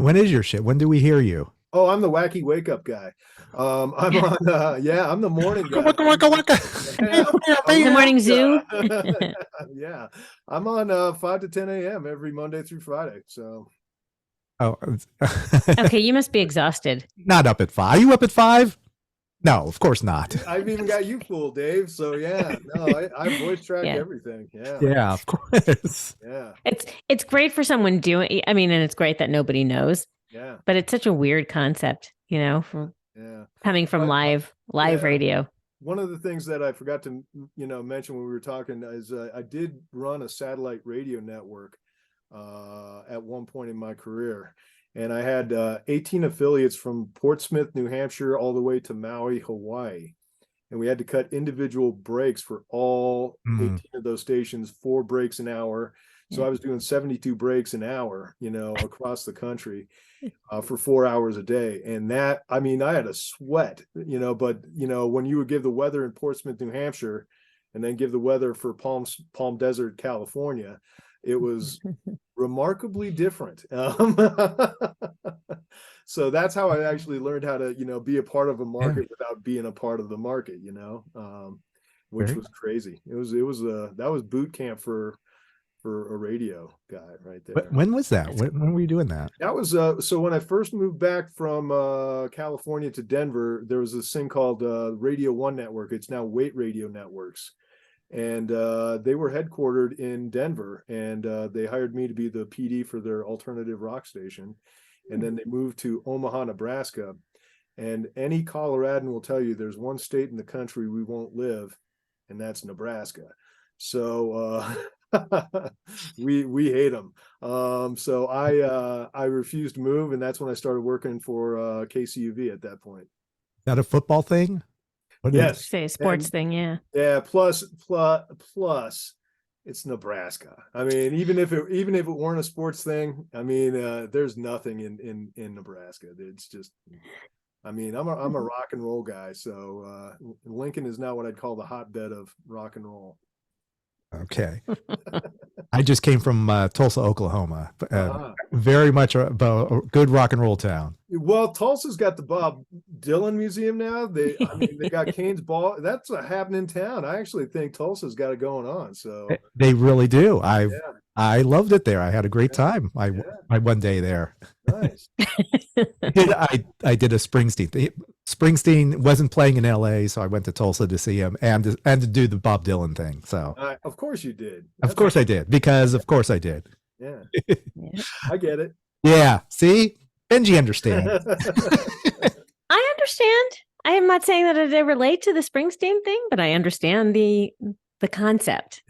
When is your shit? When do we hear you? Oh, I'm the wacky wake up guy. I'm on. I'm the morning guy. Waka, waka, waka. The morning zoo. Yeah, I'm on 5 to 10 a.m. every Monday through Friday. So. Oh, Okay, you must be exhausted. not up at 5. Are you up at 5? No, of course not. I've even got you fooled, Dave. So yeah, no, I voice track Yeah. everything. Yeah. Yeah, of course. Yeah. It's great for someone doing. I mean, and it's great that nobody knows. Yeah. But it's such a weird concept, from coming from live radio. One of the things that I forgot to mention when we were talking is I did run a satellite radio network at one point in my career, and I had 18 affiliates from Portsmouth, New Hampshire, all the way to Maui, Hawaii, and we had to cut individual breaks for all 18 of those stations, 4 breaks an hour. So I was doing 72 breaks an hour, across the country for 4 hours a day. And that, I mean, I had a sweat, but, when you would give the weather in Portsmouth, New Hampshire, and then give the weather for Palm Desert, California, it was remarkably different. So that's how I actually learned how to, be a part of a market without being a part of the market, which was crazy. That was boot camp for a radio guy right there. When was that? When were you doing that? That was so when I first moved back from California to Denver, there was this thing called Radio One Network. It's now Weight Radio Networks, and they were headquartered in Denver, and they hired me to be the PD for their alternative rock station, and then they moved to Omaha, Nebraska. And any Coloradan will tell you there's one state in the country we won't live, and that's Nebraska. So we hate them. So I refused to move, and that's when I started working for KCUV at that point. Is that a football thing? Yes, say a sports thing. Yeah. Plus, it's Nebraska. I mean, even if it weren't a sports thing, I mean, there's nothing in Nebraska. It's just. I mean, I'm a rock and roll guy, so Lincoln is now what I'd call the hotbed of rock and roll. Okay. I just came from Tulsa, Oklahoma. Very much a good rock and roll town. Well, Tulsa's got the Bob Dylan Museum now. They got Kane's Ball. That's a happening town. I actually think Tulsa's got it going on. So they really do. I loved it there. I had a great time. My one day there. Nice. I did a Springsteen. Springsteen wasn't playing in LA, so I went to Tulsa to see him and to do the Bob Dylan thing. So of course you did. Of course I did, because of course I did. Yeah. I get it. Yeah. See, Benji understands. I understand. I am not saying that I relate to the Springsteen thing, but I understand the concept.